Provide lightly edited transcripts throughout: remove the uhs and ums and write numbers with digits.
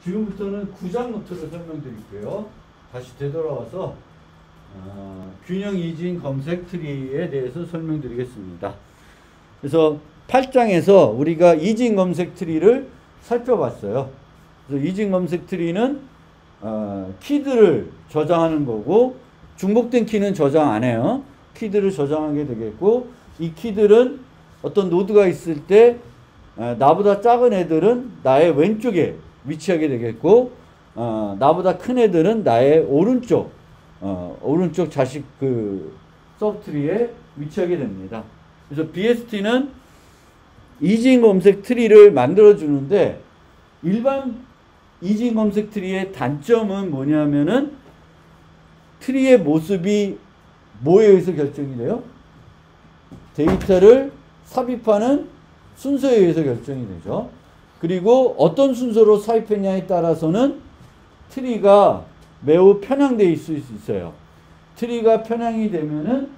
지금부터는 구장 노트를 설명드릴게요. 다시 되돌아와서 균형 이진 검색 트리에 대해서 설명드리겠습니다. 그래서 8장에서 우리가 이진 검색 트리를 살펴봤어요. 그래서 이진 검색 트리는 키들을 저장하는 거고, 중복된 키는 저장 안 해요. 키들을 저장하게 되겠고, 이 키들은 어떤 노드가 있을 때 나보다 작은 애들은 나의 왼쪽에 위치하게 되겠고, 나보다 큰 애들은 나의 오른쪽 자식 그 서브트리에 위치하게 됩니다. 그래서 BST는 이진 검색 트리를 만들어 주는데, 일반 이진 검색 트리의 단점은 뭐냐면은 트리의 모습이 뭐에 의해서 결정이 돼요? 데이터를 삽입하는 순서에 의해서 결정이 되죠. 그리고 어떤 순서로 삽입했냐에 따라서는 트리가 매우 편향되어 있을 수 있어요. 트리가 편향이 되면은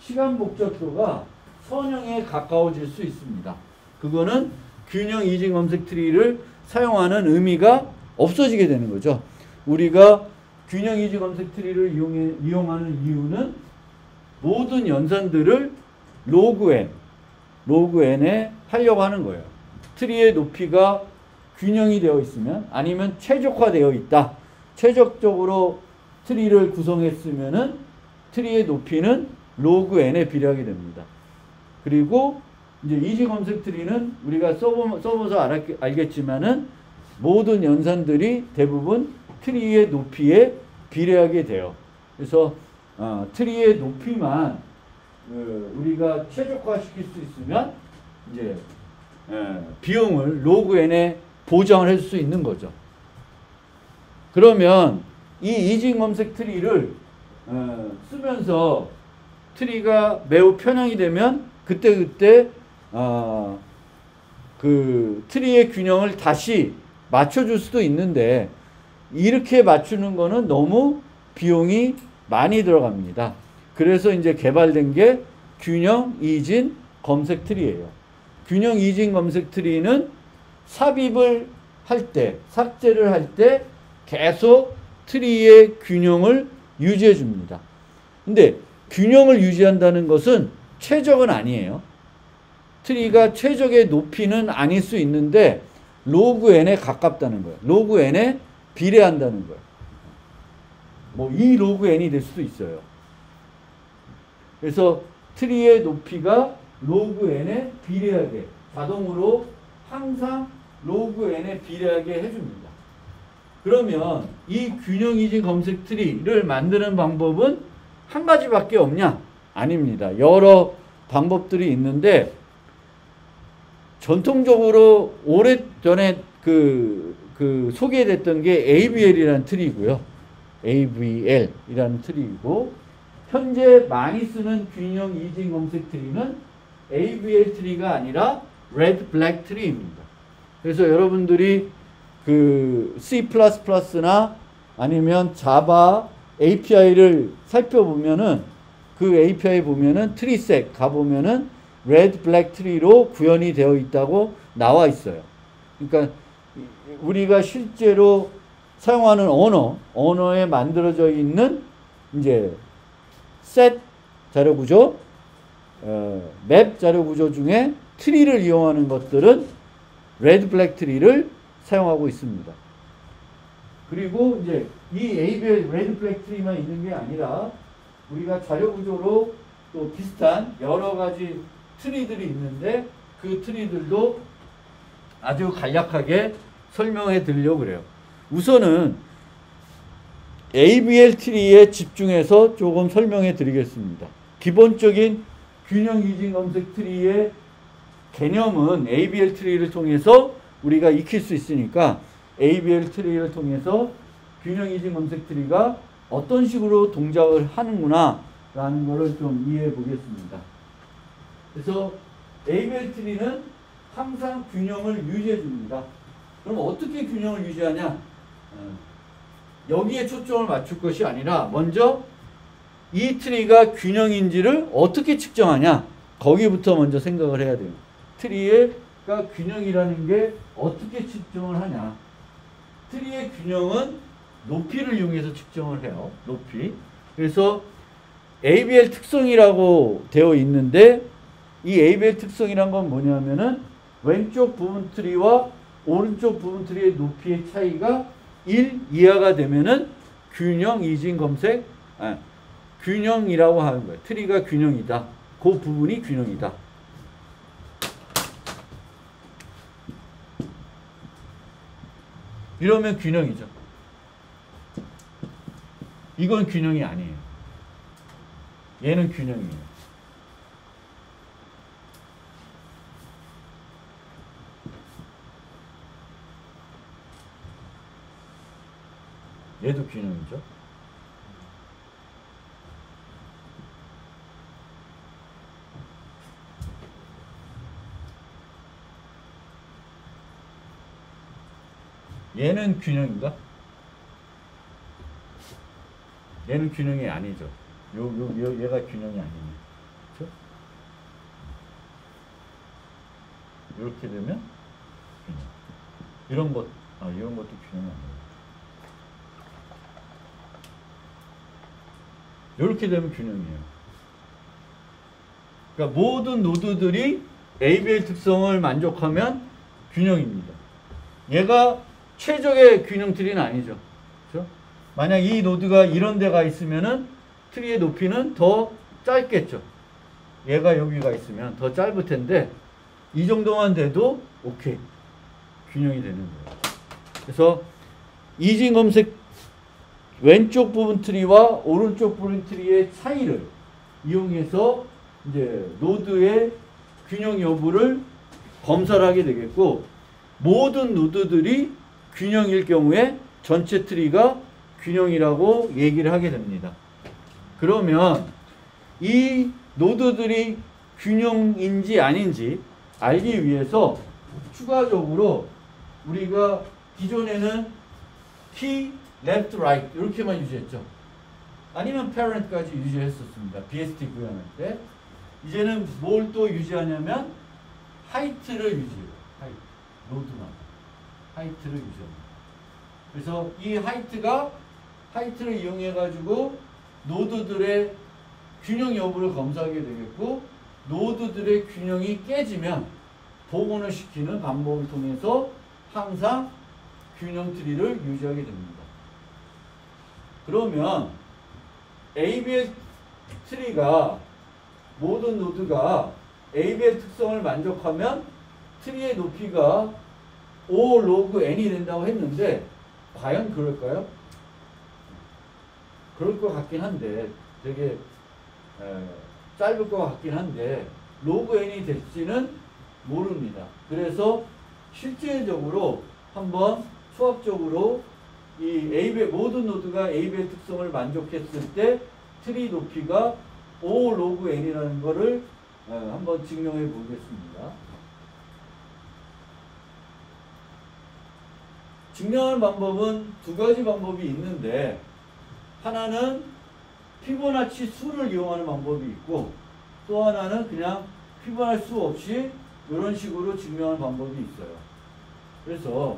시간 복잡도가 선형에 가까워질 수 있습니다. 그거는 균형 이진 검색 트리를 사용하는 의미가 없어지게 되는 거죠. 우리가 균형 이진 검색 트리를 이용하는 이유는 모든 연산들을 로그 n에 하려고 하는 거예요. 트리의 높이가 균형이 되어 있으면, 아니면 최적화되어 있다. 최적적으로 트리를 구성했으면은 트리의 높이는 로그 n에 비례하게 됩니다. 그리고 이제 이진 검색 트리는 우리가 써봐서 알겠지만은 모든 연산들이 대부분 트리의 높이에 비례하게 돼요. 그래서 트리의 높이만 우리가 최적화시킬 수 있으면 이제 비용을 로그 n에 보장을 할 수 있는 거죠. 그러면 이 이진 검색 트리를 쓰면서 트리가 매우 편향이 되면 그때 그 트리의 균형을 다시 맞춰줄 수도 있는데, 이렇게 맞추는 거는 너무 비용이 많이 들어갑니다. 그래서 이제 개발된 게 균형 이진 검색 트리예요. 균형 이진 검색 트리는 삽입을 할 때, 삭제를 할 때 계속 트리의 균형을 유지해 줍니다. 근데 균형을 유지한다는 것은 최적은 아니에요. 트리가 최적의 높이는 아닐 수 있는데 로그 n에 가깝다는 거예요. 로그 n에 비례한다는 거예요. 뭐 이 로그 n이 될 수도 있어요. 그래서 트리의 높이가 로그 n에 비례하게, 자동으로 항상 로그 n에 비례하게 해줍니다. 그러면 이 균형 이진 검색 트리를 만드는 방법은 한 가지밖에 없냐? 아닙니다. 여러 방법들이 있는데, 전통적으로 오래전에 소개됐던 게 AVL이라는 트리고요. AVL이라는 트리이고, 현재 많이 쓰는 균형 이진 검색 트리는 AVL 트리가 아니라 Red Black 트리입니다. 그래서 여러분들이 그 C++나 아니면 자바 API를 살펴보면은, 그 API 보면은 트리색 가보면은 Red Black 트리로 구현이 되어 있다고 나와 있어요. 그러니까 우리가 실제로 사용하는 언어에 만들어져 있는 이제 셋 자료 구조, 맵 자료 구조 중에 트리를 이용하는 것들은 레드 블랙 트리를 사용하고 있습니다. 그리고 이제 이 ABL 레드 블랙 트리만 있는 게 아니라 우리가 자료 구조로 또 비슷한 여러 가지 트리들이 있는데, 그 트리들도 아주 간략하게 설명해 드리려고 그래요. 우선은 ABL 트리에 집중해서 조금 설명해 드리겠습니다. 기본적인 균형 이진 검색 트리의 개념은 ABL 트리를 통해서 우리가 익힐 수 있으니까, ABL 트리를 통해서 균형 이진 검색 트리가 어떤 식으로 동작을 하는구나 라는 것을 좀 이해해 보겠습니다. 그래서 ABL 트리는 항상 균형을 유지해 줍니다. 그럼 어떻게 균형을 유지하냐? 여기에 초점을 맞출 것이 아니라 먼저 이 트리가 균형인지를 어떻게 측정하냐? 거기부터 먼저 생각을 해야 돼요. 트리가 균형이라는 게 어떻게 측정을 하냐? 트리의 균형은 높이를 이용해서 측정을 해요. 높이. 그래서 ABL 특성이라고 되어 있는데 이 ABL 특성이란 건 뭐냐면은 왼쪽 부분 트리와 오른쪽 부분 트리의 높이의 차이가 1 이하가 되면은 균형 이진 검색, 균형이라고 하는 거예요. 트리가 균형이다. 그 부분이 균형이다. 이러면 균형이죠. 이건 균형이 아니에요. 얘는 균형이에요. 얘도 균형이죠. 얘는 균형인가? 얘는 균형이 아니죠. 얘가 균형이 아니네. 그렇죠? 이렇게 되면 균형. 이런 것도 균형이 아니에요. 이렇게 되면 균형이에요. 그러니까 모든 노드들이 ABL 특성을 만족하면 균형입니다. 얘가 최적의 균형 트리는 아니죠. 그렇죠? 만약 이 노드가 이런 데가 있으면은 트리의 높이는 더 짧겠죠. 얘가 여기가 있으면 더 짧을 텐데 이 정도만 돼도 오케이. 균형이 되는 거예요. 그래서 이진 검색 왼쪽 부분 트리와 오른쪽 부분 트리의 차이를 이용해서 이제 노드의 균형 여부를 검사를 하게 되겠고, 모든 노드들이 균형일 경우에 전체 트리가 균형이라고 얘기를 하게 됩니다. 그러면 이 노드들이 균형인지 아닌지 알기 위해서 추가적으로 우리가 기존에는 key, left, right 이렇게만 유지했죠. 아니면 parent까지 유지했었습니다. BST 구현할 때. 이제는 뭘 또 유지하냐면 height를 유지해요. height. 노드만. height를 유지합니다. 그래서 이 height를 이용해 가지고 노드들의 균형 여부를 검사하게 되겠고, 노드들의 균형이 깨지면 복원을 시키는 방법을 통해서 항상 균형 트리를 유지하게 됩니다. 그러면 ABL 트리가 모든 노드가 ABL 특성을 만족하면 트리의 높이가 O 로그 n이 된다고 했는데 과연 그럴까요? 그럴 것 같긴 한데 되게 짧을 것 같긴 한데 로그 n이 될지는 모릅니다. 그래서 실질적으로 한번 수학적으로 이 ABL, 모든 노드가 ABL 특성을 만족했을 때 트리 높이가 O 로그 n이라는 거를 한번 증명해 보겠습니다. 증명하는 방법은 두 가지 방법이 있는데, 하나는 피보나치 수를 이용하는 방법이 있고, 또 하나는 그냥 피보나치 수 없이 이런 식으로 증명하는 방법이 있어요. 그래서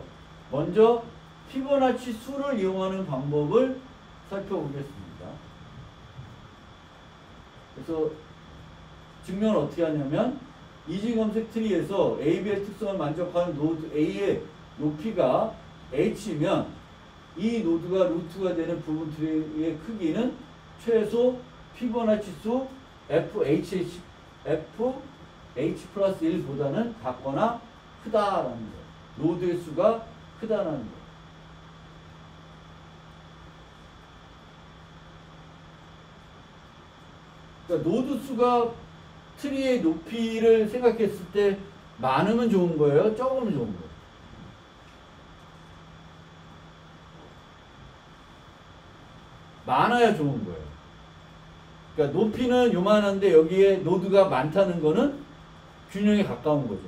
먼저 피보나치 수를 이용하는 방법을 살펴보겠습니다. 그래서 증명을 어떻게 하냐면, 이진 검색 트리에서 ABL 특성을 만족하는 노드 A의 높이가 H면 이 노드가 루트가 되는 부분 트리의 크기는 최소 피보나치 수 FH 플러스 1보다는 같거나 크다라는 거예요. 노드의 수가 크다라는 거예요. 그러니까 노드 수가 트리의 높이를 생각했을 때 많으면 좋은 거예요? 적으면 좋은 거예요? 많아야 좋은 거예요. 그러니까 높이는 요만한데 여기에 노드가 많다는 거는 균형에 가까운 거죠.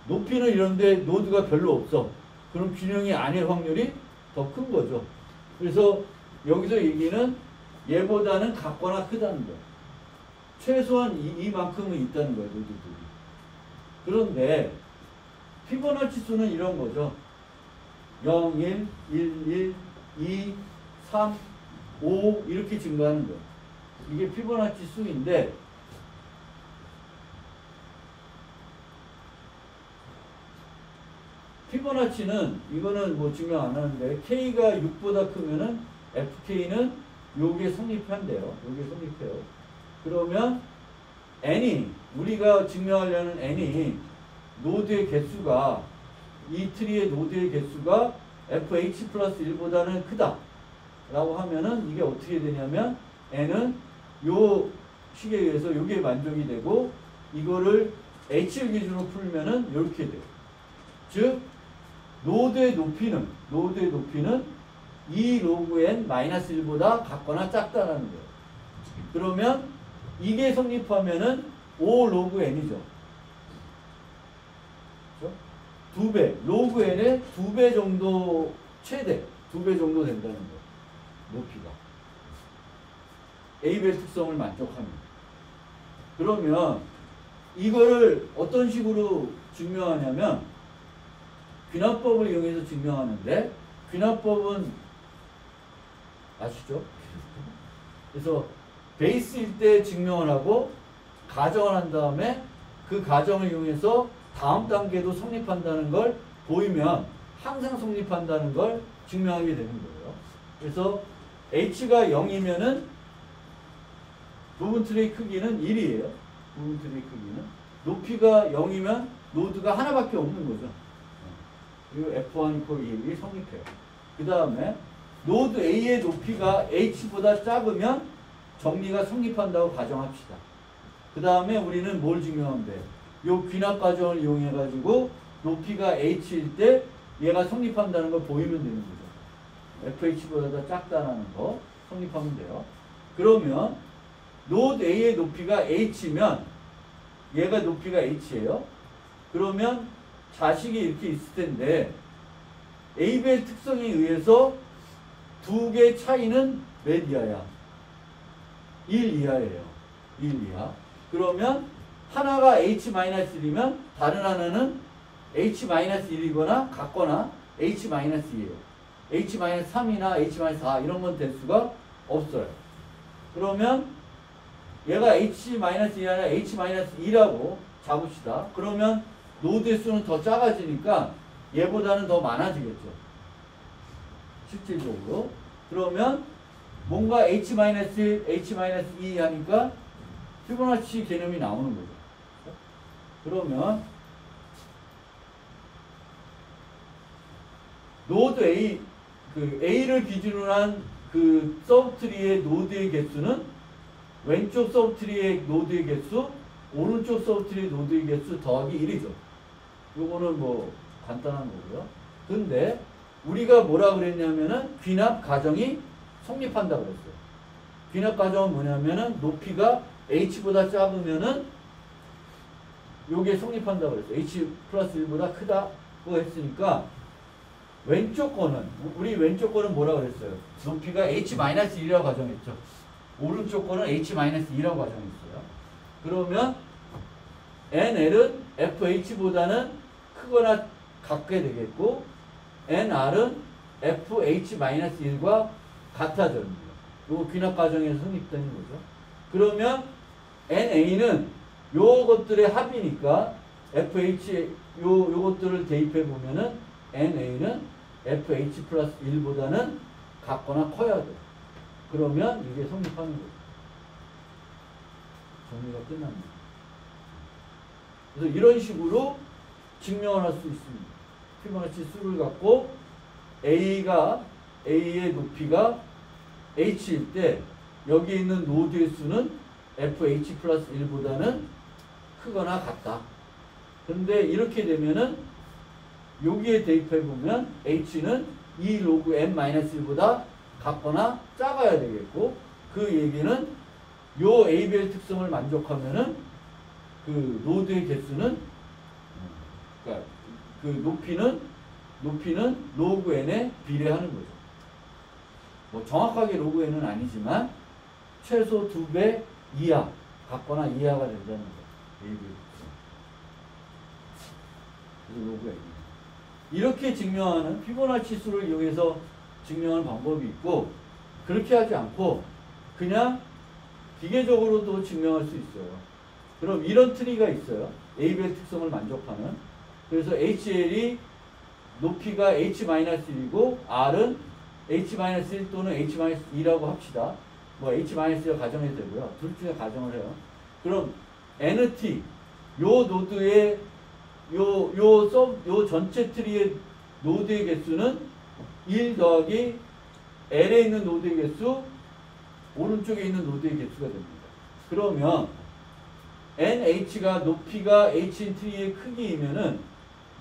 높이는 이런데 노드가 별로 없어. 그럼 균형이 아닐 확률이 더 큰 거죠. 그래서 여기서 얘기는 얘보다는 같거나 크다는 거예요. 최소한 이만큼은 있다는 거예요, 노드들이. 그런데 피보나치 수는 이런 거죠. 0, 1, 1, 2, 3, 5 이렇게 증가하는 거예요. 이게 피보나치 수인데 피보나치는 이거는 뭐 증명 안 하는데 K가 6보다 크면은 FK는 요게 성립한대요. 요게 성립해요. 그러면 N이 우리가 증명하려는 N이 노드의 개수가 이 트리의 노드의 개수가 FH 플러스 1보다는 크다 라고 하면은 이게 어떻게 되냐면 N은 요 식에 의해서 요게 만족이 되고 이거를 H를 기준으로 풀면은 이렇게 돼요. 즉 노드의 높이는 2 로그 n 마이너스 1보다 같거나 작다라는 거예요. 그러면 이게 성립하면은 5 로그 n이죠. 그렇죠? 2배, 로그 n의 2배 정도 최대 2배 정도 된다는 거예요. 높이가. A벨 특성을 만족합니다. 그러면 이거를 어떤 식으로 증명하냐면 귀납법을 이용해서 증명하는데 귀납법은 아시죠? 그래서 베이스일 때 증명을 하고 가정을 한 다음에 그 가정을 이용해서 다음 단계도 성립한다는 걸 보이면 항상 성립한다는 걸 증명하게 되는 거예요. 그래서 H가 0이면은 부분 트리의 크기는 1이에요. 부분 트리의 크기는. 높이가 0이면 노드가 하나밖에 없는 거죠. 그리고 F1 이퀄 1이 성립해요. 그 다음에 노드 A의 높이가 H보다 작으면 정리가 성립한다고 가정합시다. 그 다음에 우리는 뭘 증명하면 돼요? 요 귀납 과정을 이용해 가지고 높이가 H일 때 얘가 성립한다는 걸 보이면 되는 거죠. FH보다 더 작다는 거 성립하면 돼요. 그러면 노드 A의 높이가 H면 얘가 높이가 H예요. 그러면 자식이 이렇게 있을 텐데 A벨 특성에 의해서 두 개의 차이는 몇 이하야? 1 이하예요. 1 이하. 그러면 하나가 H-1이면 다른 하나는 H-1이거나 같거나 H-2예요. H-3이나 H-4 이런 건 될 수가 없어요. 그러면 얘가 H-2가 아니라 H-2라고 잡읍시다. 그러면 노드의 수는 더 작아지니까 얘보다는 더 많아지겠죠. 실질적으로. 그러면 뭔가 H-1, H-2 하니까 피보나치 개념이 나오는 거죠. 그러면 노드 A, 그 A를 기준으로 한 그 서브트리의 노드의 개수는 왼쪽 서브트리의 노드의 개수, 오른쪽 서브트리의 노드의 개수 더하기 1이죠. 요거는 뭐 간단한 거고요. 근데 우리가 뭐라 그랬냐면은 귀납 가정이 성립한다고 그랬어요. 귀납 가정은 뭐냐면은 높이가 H보다 작으면은 요게 성립한다고 그랬어요. H 플러스 1보다 크다고 했으니까 왼쪽 거는 우리 왼쪽 거는 뭐라 그랬어요? 높이가 H-1이라고 가정했죠. 오른쪽 거는 H-2라고 가정했어요. 그러면 NL은 FH보다는 크거나 같게 되겠고 NR은 FH-1과 같아져요. 요 귀납 과정에서 성립되는 거죠. 그러면 NA는 요것들의 합이니까 FH 요것들을 대입해 보면은 NA는 FH 플러스 1보다는 같거나 커야 돼. 그러면 이게 성립하는 거죠. 정리가 끝납니다. 그래서 이런 식으로 증명을 할 수 있습니다. 피보나치 수를 갖고 A의 높이가 H일 때 여기 있는 노드의 수는 FH 플러스 1보다는 크거나 같다. 근데 이렇게 되면은 여기에 대입해보면 H는 2 로그 n-1보다 같거나 작아야 되겠고 그 얘기는 요 A별 특성을 만족하면은 그 노드의 개수는 그러니까 그 높이는 로그 n에 비례하는 거죠. 뭐 정확하게 로그 n은 아니지만 최소 2배 이하 같거나 이하가 된다는 거예요. A별 특성. 그래서 로그 n. 이렇게 증명하는 피보나치 수를 이용해서 증명하는 방법이 있고, 그렇게 하지 않고 그냥 기계적으로도 증명할 수 있어요. 그럼 이런 트리가 있어요. ABL 특성을 만족하는. 그래서 HL이 높이가 H-1이고 R은 H-1 또는 H-2라고 합시다. 뭐 H-1을 가정해도 되고요. 둘 중에 가정을 해요. 그럼 NT 요 노드의 요 전체 트리의 노드의 개수는 1 더하기 L에 있는 노드의 개수, 오른쪽에 있는 노드의 개수가 됩니다. 그러면 NH가 높이가 H인 트리의 크기이면은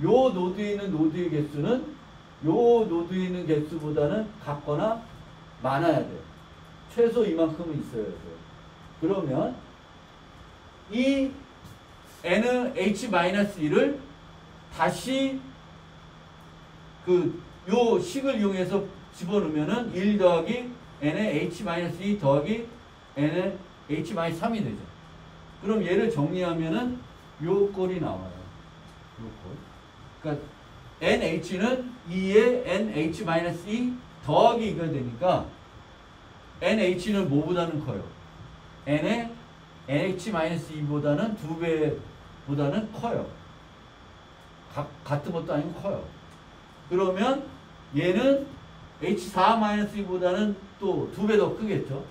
요 노드에 있는 노드의 개수는 요 노드에 있는 개수보다는 같거나 많아야 돼요. 최소 이만큼은 있어야 돼요. 그러면 이 N은 H-1을 다시 요 식을 이용해서 집어넣으면은 1 더하기 N의 H-2 더하기 N의 H-3이 되죠. 그럼 얘를 정리하면은 요 꼴이 나와요. 요 꼴. 그러니까 NH는 2의 NH-2 더하기 2가 되니까 NH는 뭐보다는 커요? N의 NH-2보다는 2배보다는 커요. 같은 것도 아니고 커요. 그러면 얘는 H4-2보다는 또 2배 더 크겠죠.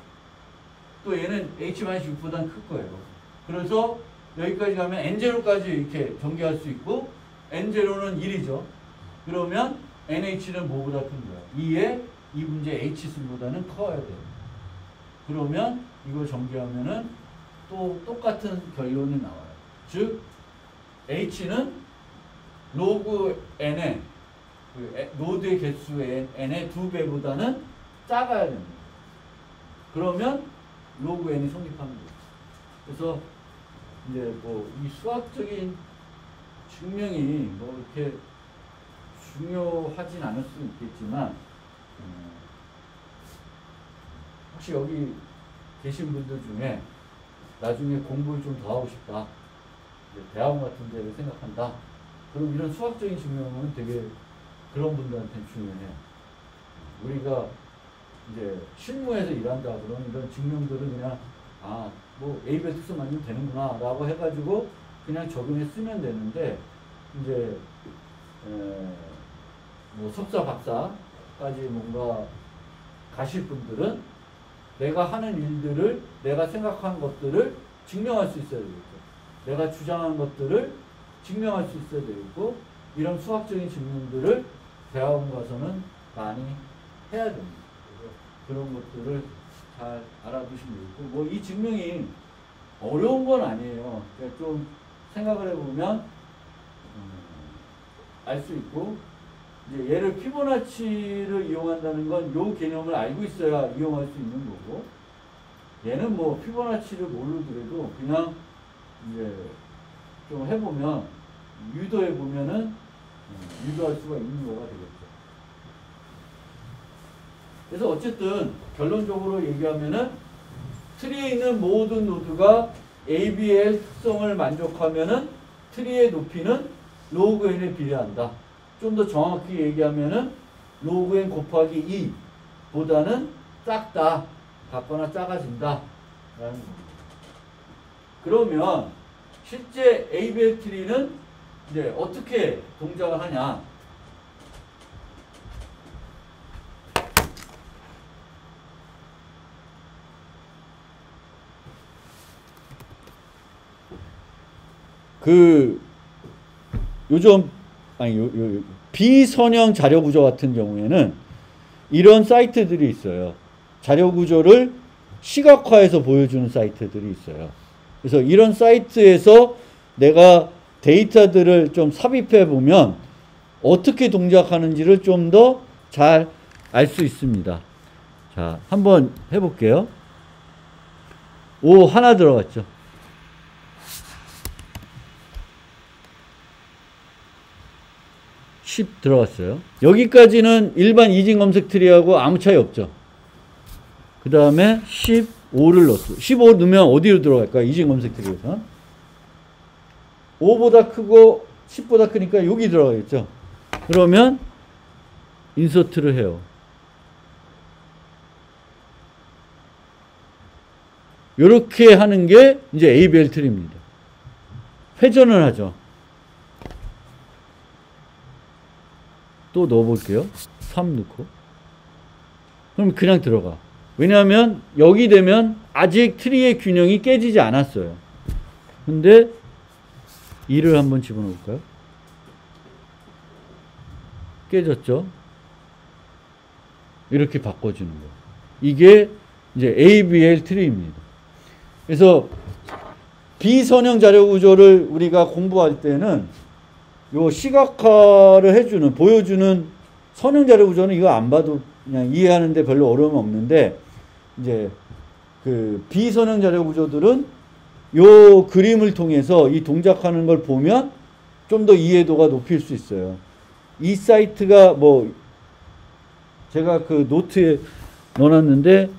또 얘는 H-6보다는 클 거예요. 그래서 여기까지 가면 N0까지 이렇게 전개할 수 있고, N0는 1이죠. 그러면 NH는 뭐보다 큰 거야? 2의 2분의 H수보다는 커야 돼요. 그러면 이걸 전개하면은 또 똑같은 결론이 나와요. 즉, H는 로그 N의 노드의 개수의 N의 2배보다는 작아야 됩니다. 그러면 로그 N이 성립합니다. 그래서 이제 뭐 이 수학적인 증명이 뭐 이렇게 중요하진 않을 수 있겠지만, 혹시 여기 계신 분들 중에 나중에 공부를 좀 더 하고 싶다, 대학원 같은 데를 생각한다, 그럼 이런 수학적인 증명은 되게 그런 분들한테는 중요해요. 우리가 이제 실무에서 일한다 그러면 이런 증명들은 그냥 뭐 A별 특성 만들면 되는구나 라고 해가지고 그냥 적용해 쓰면 되는데, 이제 뭐 석사 박사까지 뭔가 가실 분들은 내가 하는 일들을, 내가 생각한 것들을 증명할 수 있어야 되겠죠. 내가 주장한 것들을 증명할 수 있어야 되겠고, 이런 수학적인 증명들을 대학원 가서는 많이 해야 됩니다. 그런 것들을 잘 알아두시면 되겠고, 뭐 이 증명이 어려운 건 아니에요. 그러니까 좀 생각을 해보면 알 수 있고, 이제 얘를 피보나치를 이용한다는 건 요 개념을 알고 있어야 이용할 수 있는 거고, 얘는 뭐 피보나치를 모르더라도 그냥 이제 좀 해보면, 유도해보면은 유도할 수가 있는 거가 되겠죠. 그래서 어쨌든 결론적으로 얘기하면은 트리에 있는 모든 노드가 ABL 특성을 만족하면은 트리의 높이는 로그 n에 비례한다. 좀 더 정확히 얘기하면은 로그 n 곱하기 2 보다는 작다, 같거나 작아진다 라는 겁니다. 그러면 실제 ABL 트리는 이제 어떻게 동작을 하냐? 요즘 비선형 자료 구조 같은 경우에는 이런 사이트들이 있어요. 자료 구조를 시각화해서 보여주는 사이트들이 있어요. 그래서 이런 사이트에서 내가 데이터들을 좀 삽입해 보면 어떻게 동작하는지를 좀 더 잘 알 수 있습니다. 자, 한번 해볼게요. 오, 하나 들어갔죠. 10 들어갔어요. 여기까지는 일반 이진 검색 트리하고 아무 차이 없죠. 그 다음에 15를 넣었어요. 15 넣으면 어디로 들어갈까요? 이진 검색 트리에서 5보다 크고 10보다 크니까 여기 들어가겠죠. 그러면 인서트를 해요. 이렇게 하는 게 이제 ABL 트리입니다. 회전을 하죠. 또 넣어볼게요. 3 넣고. 그럼 그냥 들어가. 왜냐하면 여기 되면 아직 트리의 균형이 깨지지 않았어요. 근데 2를 한번 집어넣을까요? 깨졌죠? 이렇게 바꿔주는 거예요. 이게 이제 ABL 트리입니다. 그래서 비선형 자료 구조를 우리가 공부할 때는 요 시각화를 해주는, 보여주는 선형 자료 구조는 이거 안 봐도 그냥 이해하는데 별로 어려움 없는데, 이제 그 비선형 자료 구조들은 요 그림을 통해서 이 동작하는 걸 보면 좀 더 이해도가 높일 수 있어요. 이 사이트가 뭐 제가 그 노트에 넣어놨는데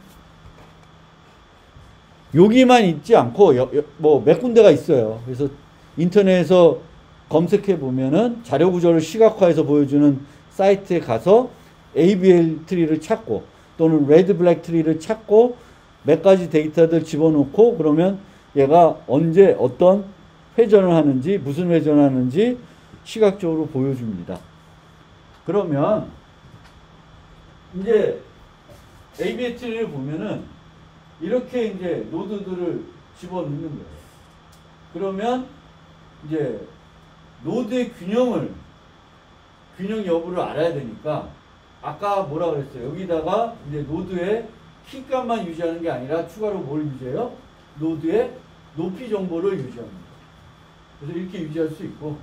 여기만 있지 않고 뭐 몇 군데가 있어요. 그래서 인터넷에서 검색해 보면은 자료 구조를 시각화해서 보여주는 사이트에 가서 ABL 트리를 찾고 또는 레드 블랙 트리를 찾고 몇 가지 데이터들 집어넣고 그러면 얘가 언제 어떤 회전을 하는지 무슨 회전을 하는지 시각적으로 보여줍니다. 그러면 이제 ABL 트리를 보면은 이렇게 이제 노드들을 집어넣는 거예요. 그러면 이제 노드의 균형 여부를 알아야 되니까 아까 뭐라 그랬어요? 여기다가 이제 노드의 키값만 유지하는 게 아니라 추가로 뭘 유지해요? 노드의 높이 정보를 유지합니다. 그래서 이렇게 유지할 수 있고,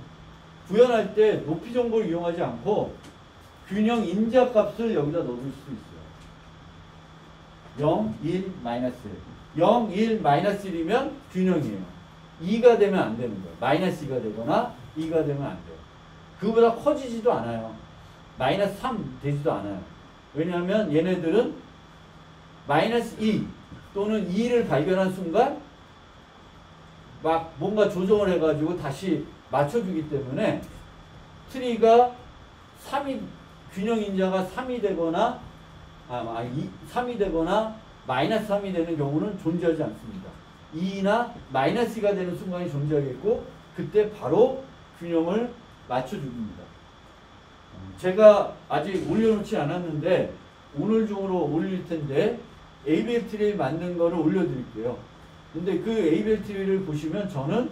구현할 때 높이 정보를 이용하지 않고 균형 인자 값을 여기다 넣을 수 있어요. 0, 1, 마이너스 1. 0, 1, 마이너스 1이면 균형이에요. 2가 되면 안 되는 거예요. 마이너스 2가 되거나 2가 되면 안 돼요. 그거보다 커지지도 않아요. 마이너스 3 되지도 않아요. 왜냐하면 얘네들은 마이너스 2 또는 2를 발견한 순간 막 뭔가 조정을 해가지고 다시 맞춰주기 때문에 트리가 3이, 균형 인자가 3이 되거나 3이 되거나 마이너스 3이 되는 경우는 존재하지 않습니다. 2나 마이너스 2가 되는 순간이 존재하겠고 그때 바로 균형을 맞춰줍니다. 제가 아직 올려놓지 않았는데 오늘 중으로 올릴 텐데 ABL 트리 만든 거를 올려드릴게요. 근데 그 ABL 트리를 보시면 저는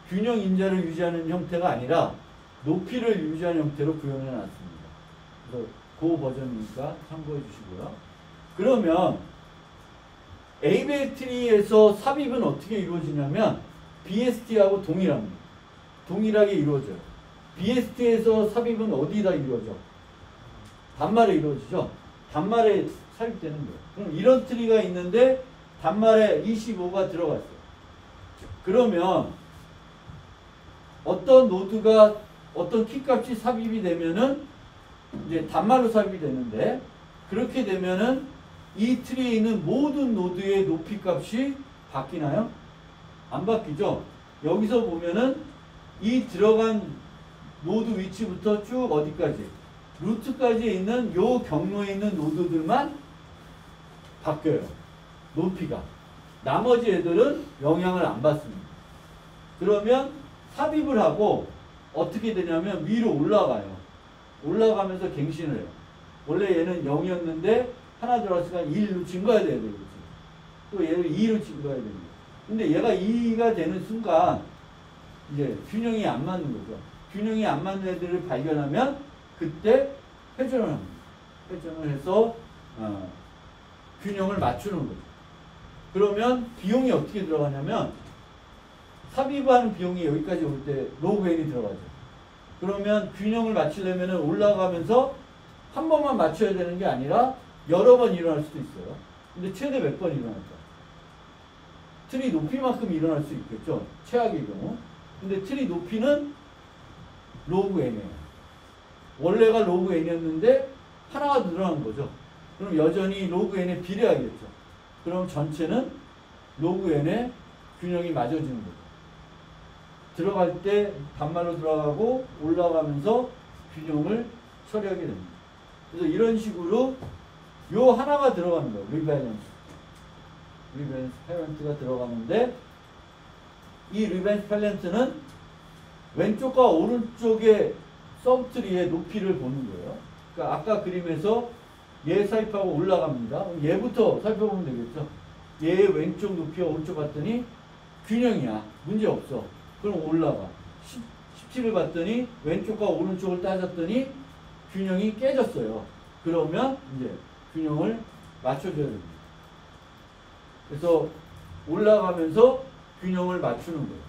균형 인자를 유지하는 형태가 아니라 높이를 유지하는 형태로 구현해 놨습니다. 그래서 그 버전이니까 참고해 주시고요. 그러면 ABL 트리에서 삽입은 어떻게 이루어지냐면 BST하고 동일합니다. 동일하게 이루어져요. BST에서 삽입은 어디다 이루어져? 단말에 이루어지죠. 단말에 삽입되는 거예요. 그럼 이런 트리가 있는데 단말에 25가 들어갔어요. 그러면 어떤 노드가 어떤 키값이 삽입이 되면은 이제 단말로 삽입이 되는데 그렇게 되면은 이 트리에 있는 모든 노드의 높이 값이 바뀌나요? 안 바뀌죠. 여기서 보면은 이 들어간 노드 위치부터 쭉 어디까지 루트까지 있는 요 경로에 있는 노드들만 바뀌어요. 높이가. 나머지 애들은 영향을 안 받습니다. 그러면 삽입을 하고 어떻게 되냐면 위로 올라가요. 올라가면서 갱신을 해요. 원래 얘는 0이었는데 하나 들어갔으니까 1로 증가해야 돼요. 또 얘를 2로 증가해야 됩니다. 근데 얘가 2가 되는 순간 이제 균형이 안 맞는 거죠. 균형이 안 맞는 애들을 발견하면 그때 회전을 합니다. 회전을 해서 균형을 맞추는 거죠. 그러면 비용이 어떻게 들어가냐면 삽입하는 비용이 여기까지 올 때 로그 n이 들어가죠. 그러면 균형을 맞추려면 올라가면서 한 번만 맞춰야 되는 게 아니라 여러 번 일어날 수도 있어요. 근데 최대 몇 번 일어날까? 트리 높이만큼 일어날 수 있겠죠. 최악의 경우. 근데 트리 높이는 로그 n이에요. 원래가 로그 n이었는데 하나가 늘어난 거죠. 그럼 여전히 로그 n에 비례하겠죠. 그럼 전체는 로그 n에 균형이 맞아지는 거죠. 들어갈 때 단말로 들어가고 올라가면서 균형을 처리하게 됩니다. 그래서 이런 식으로 요 하나가 들어가는 거예요. 리밸런스 패런트가 들어가는데, 이 리밸런스 패런트는 왼쪽과 오른쪽의 서브트리의 높이를 보는 거예요. 그러니까 아까 그림에서 얘 삽입하고 올라갑니다. 그럼 얘부터 살펴보면 되겠죠. 얘의 왼쪽 높이와 오른쪽 봤더니 균형이야. 문제 없어. 그럼 올라가. 17을 봤더니 왼쪽과 오른쪽을 따졌더니 균형이 깨졌어요. 그러면 이제 균형을 맞춰줘야 됩니다. 그래서 올라가면서 균형을 맞추는 거예요.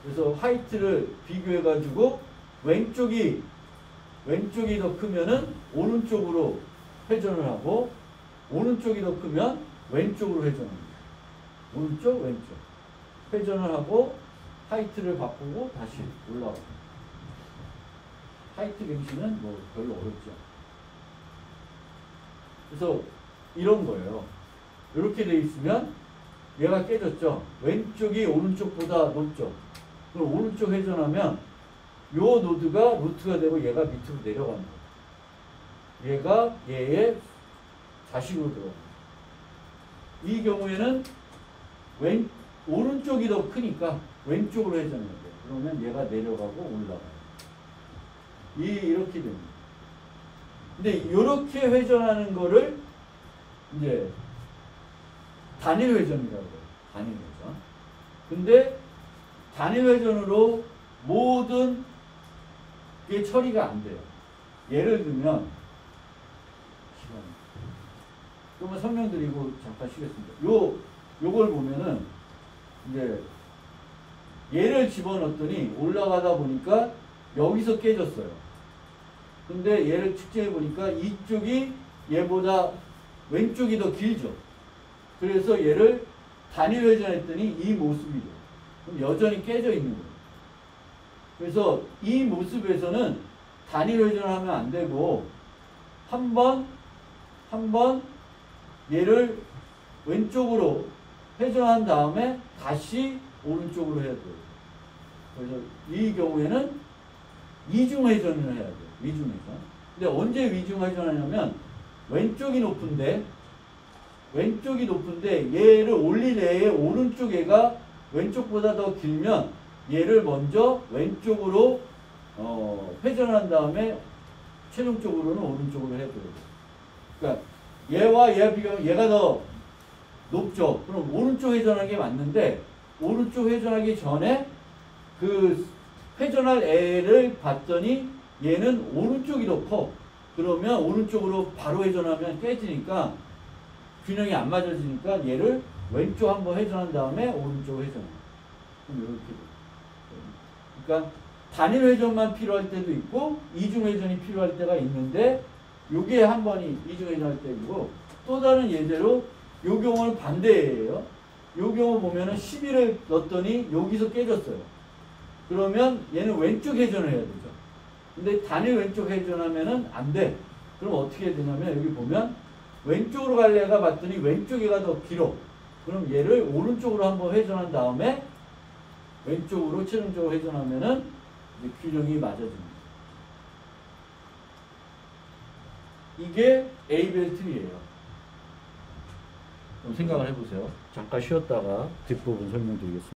그래서 하이트를 비교해가지고 왼쪽이 더 크면은 오른쪽으로 회전을 하고, 오른쪽이 더 크면 왼쪽으로 회전합니다. 오른쪽, 왼쪽. 회전을 하고 하이트를 바꾸고 다시 올라가고. 하이트 갱신은 뭐 별로 어렵지 않아요. 그래서 이런 거예요. 이렇게 돼 있으면 얘가 깨졌죠. 왼쪽이 오른쪽보다 높죠. 그럼 오른쪽 회전하면 요 노드가 루트가 되고 얘가 밑으로 내려가는 거예요. 얘가 얘의 자식으로 들어갑니다. 이 경우에는 오른쪽이 더 크니까 왼쪽으로 회전해야 돼요. 그러면 얘가 내려가고 올라가요. 이렇게 됩니다. 근데 이렇게 회전하는 거를 이제 단일 회전이라고 해요. 단일 회전. 근데 단일 회전으로 모든 게 처리가 안 돼요. 예를 들면, 조금만 설명드리고 잠깐 쉬겠습니다. 요걸 보면은 이제 얘를 집어넣었더니 올라가다 보니까 여기서 깨졌어요. 근데 얘를 측정해 보니까 이쪽이 얘보다 왼쪽이 더 길죠. 그래서 얘를 단일 회전했더니 이 모습이죠. 그럼 여전히 깨져 있는 거예요. 그래서 이 모습에서는 단일 회전을 하면 안 되고, 한 번 얘를 왼쪽으로 회전한 다음에 다시 오른쪽으로 해야 돼요. 그래서 이 경우에는 이중 회전을 해야 돼요. 이중 회전. 근데 언제 이중 회전하냐면 왼쪽이 높은데 얘를 올릴 애의 오른쪽 애가 왼쪽보다 더 길면 얘를 먼저 왼쪽으로 회전한 다음에 최종적으로는 오른쪽으로 해줘야 돼요. 그러니까 얘와 얘 비교하면 얘가 더 높죠. 그럼 오른쪽 회전하는 게 맞는데, 오른쪽 회전하기 전에 그 회전할 애를 봤더니 얘는 오른쪽이 더 커. 그러면 오른쪽으로 바로 회전하면 깨지니까 균형이 안 맞아지니까 얘를 왼쪽 한번 회전한 다음에 오른쪽 회전. 그럼 이렇게 돼요. 그러니까 단일 회전만 필요할 때도 있고 이중 회전이 필요할 때가 있는데, 요게 한 번이 이중 회전할 때이고, 또 다른 예제로 요 경우는 반대예요. 요 경우 보면은 11을 넣었더니 여기서 깨졌어요. 그러면 얘는 왼쪽 회전을 해야 되죠. 근데 단일 왼쪽 회전하면은 안 돼. 그럼 어떻게 해야 되냐면, 여기 보면 왼쪽으로 갈래가 봤더니 왼쪽이가 더 길어. 그럼 얘를 오른쪽으로 한번 회전한 다음에 왼쪽으로 최종적으로 회전하면은 이제 균형이 맞아집니다. 이게 에이벨 트리예요. 좀 생각을 해보세요. 잠깐 쉬었다가 뒷부분 설명드리겠습니다.